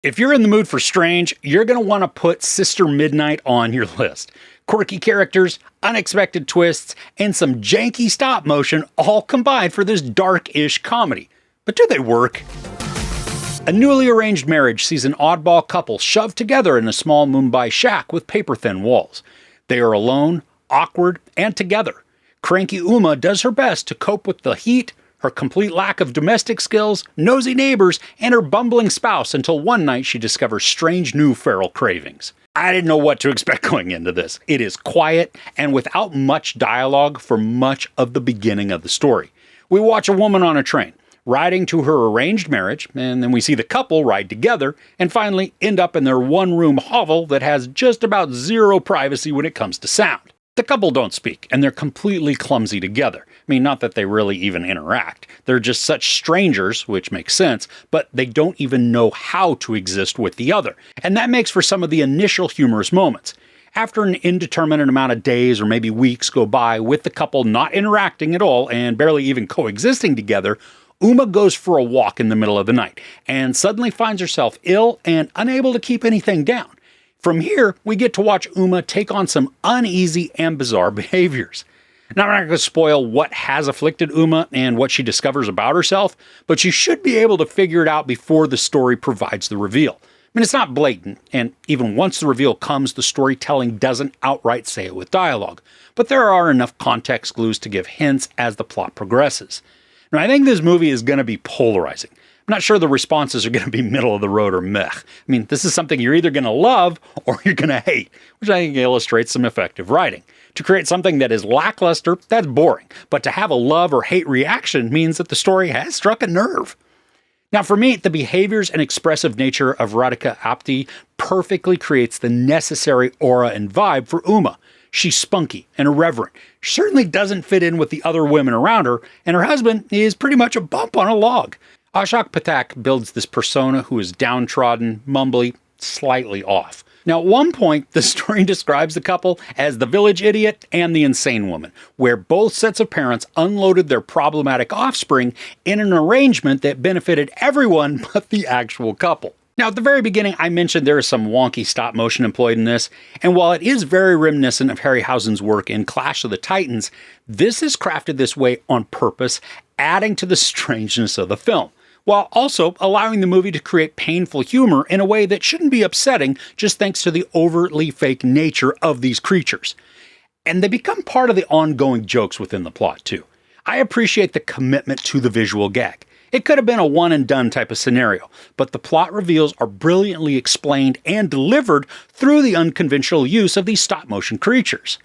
If you're in the mood for strange, you're going to want to put Sister Midnight on your list. Quirky characters, unexpected twists, and some janky stop motion all combined for this dark-ish comedy. But do they work? A newly arranged marriage sees an oddball couple shoved together in a small Mumbai shack with paper-thin walls. They are alone, awkward, and together. Cranky Uma does her best to cope with the heat, her complete lack of domestic skills, nosy neighbors, and her bumbling spouse until one night she discovers strange new feral cravings. I didn't know what to expect going into this. It is quiet and without much dialogue for much of the beginning of the story. We watch a woman on a train, riding to her arranged marriage, and then we see the couple ride together and finally end up in their one-room hovel that has just about zero privacy when it comes to sound. The couple don't speak, and they're completely clumsy together. I mean, not that they really even interact. They're just such strangers, which makes sense, but they don't even know how to exist with the other. And that makes for some of the initial humorous moments. After an indeterminate amount of days or maybe weeks go by with the couple not interacting at all and barely even coexisting together, Uma goes for a walk in the middle of the night and suddenly finds herself ill and unable to keep anything down. From here, we get to watch Uma take on some uneasy and bizarre behaviors. Now, I'm not going to spoil what has afflicted Uma and what she discovers about herself, but you should be able to figure it out before the story provides the reveal. I mean, it's not blatant, and even once the reveal comes, the storytelling doesn't outright say it with dialogue, but there are enough context clues to give hints as the plot progresses. Now, I think this movie is going to be polarizing. I'm not sure the responses are going to be middle of the road or meh. I mean, this is something you're either going to love or you're going to hate, which I think illustrates some effective writing. To create something that is lackluster, that's boring. But to have a love or hate reaction means that the story has struck a nerve. Now, for me, the behaviors and expressive nature of Radhika Apte perfectly creates the necessary aura and vibe for Uma. She's spunky and irreverent. She certainly doesn't fit in with the other women around her, and her husband is pretty much a bump on a log. Ashok Pathak builds this persona who is downtrodden, mumbly, slightly off. Now, at one point, the story describes the couple as the village idiot and the insane woman, where both sets of parents unloaded their problematic offspring in an arrangement that benefited everyone but the actual couple. Now, at the very beginning, I mentioned there is some wonky stop motion employed in this, and while it is very reminiscent of Harryhausen's work in Clash of the Titans, this is crafted this way on purpose, adding to the strangeness of the film, while also allowing the movie to create painful humor in a way that shouldn't be upsetting just thanks to the overtly fake nature of these creatures. And they become part of the ongoing jokes within the plot, too. I appreciate the commitment to the visual gag. It could have been a one-and-done type of scenario, but the plot reveals are brilliantly explained and delivered through the unconventional use of these stop-motion creatures.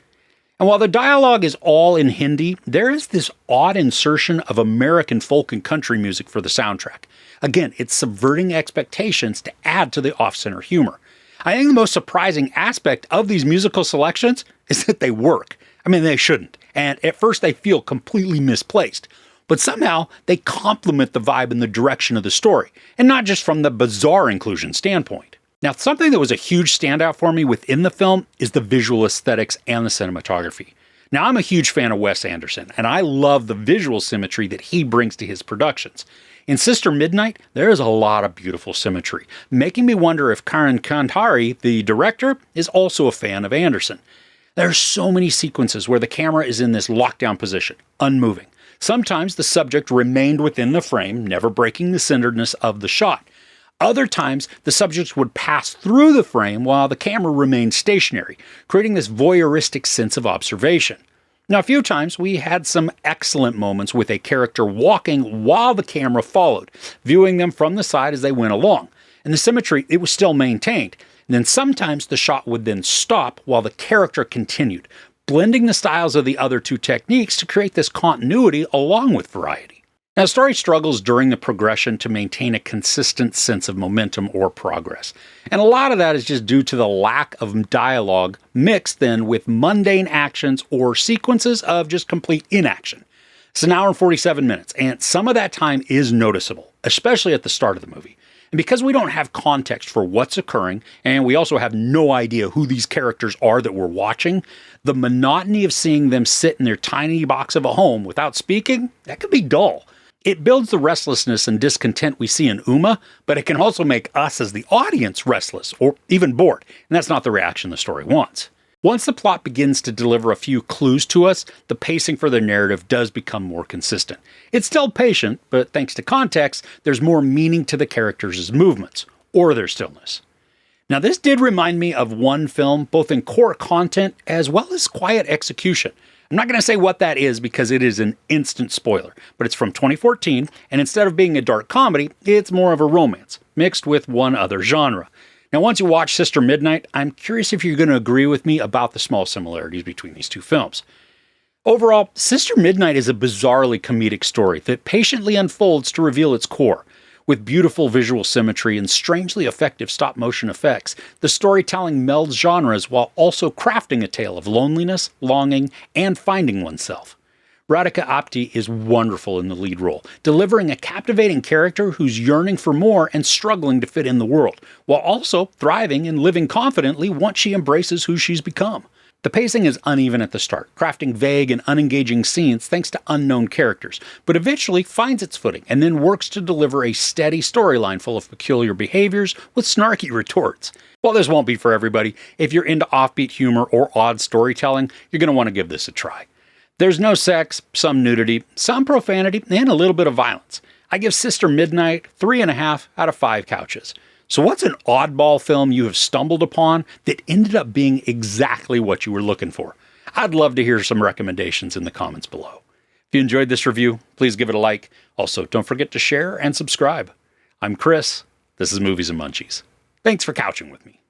And while the dialogue is all in Hindi, there is this odd insertion of American folk and country music for the soundtrack. Again, it's subverting expectations to add to the off-center humor. I think the most surprising aspect of these musical selections is that they work. I mean, they shouldn't. And at first they feel completely misplaced. But somehow they complement the vibe and the direction of the story, and not just from the bizarre inclusion standpoint. Now, something that was a huge standout for me within the film is the visual aesthetics and the cinematography. Now, I'm a huge fan of Wes Anderson, and I love the visual symmetry that he brings to his productions. In Sister Midnight, there is a lot of beautiful symmetry, making me wonder if Karan Kandhari, the director, is also a fan of Anderson. There are so many sequences where the camera is in this lockdown position, unmoving. Sometimes the subject remained within the frame, never breaking the centeredness of the shot. Other times, the subject would pass through the frame while the camera remained stationary, creating this voyeuristic sense of observation. Now, a few times, we had some excellent moments with a character walking while the camera followed, viewing them from the side as they went along. And the symmetry, it was still maintained. And then sometimes the shot would then stop while the character continued, blending the styles of the other two techniques to create this continuity along with variety. Now, the story struggles during the progression to maintain a consistent sense of momentum or progress. And a lot of that is just due to the lack of dialogue mixed then with mundane actions or sequences of just complete inaction. It's an hour and 47 minutes, and some of that time is noticeable, especially at the start of the movie. And because we don't have context for what's occurring, and we also have no idea who these characters are that we're watching, the monotony of seeing them sit in their tiny box of a home without speaking, that can be dull. It builds the restlessness and discontent we see in Uma, but it can also make us as the audience restless or even bored, and that's not the reaction the story wants. Once the plot begins to deliver a few clues to us, the pacing for the narrative does become more consistent. It's still patient, but thanks to context, there's more meaning to the characters' movements, or their stillness. Now, this did remind me of one film, both in core content as well as quiet execution. I'm not going to say what that is because it is an instant spoiler, but it's from 2014, and instead of being a dark comedy, it's more of a romance, mixed with one other genre. Now, once you watch Sister Midnight, I'm curious if you're going to agree with me about the small similarities between these two films. Overall, Sister Midnight is a bizarrely comedic story that patiently unfolds to reveal its core. With beautiful visual symmetry and strangely effective stop-motion effects, the storytelling melds genres while also crafting a tale of loneliness, longing, and finding oneself. Radhika Apte is wonderful in the lead role, delivering a captivating character who's yearning for more and struggling to fit in the world, while also thriving and living confidently once she embraces who she's become. The pacing is uneven at the start, crafting vague and unengaging scenes thanks to unknown characters, but eventually finds its footing and then works to deliver a steady storyline full of peculiar behaviors with snarky retorts. While this won't be for everybody, if you're into offbeat humor or odd storytelling, you're going to want to give this a try. There's no sex, some nudity, some profanity, and a little bit of violence. I give Sister Midnight 3.5 out of 5 couches. So what's an oddball film you have stumbled upon that ended up being exactly what you were looking for? I'd love to hear some recommendations in the comments below. If you enjoyed this review, please give it a like. Also, don't forget to share and subscribe. I'm Chris. This is Movies and Munchies. Thanks for couching with me.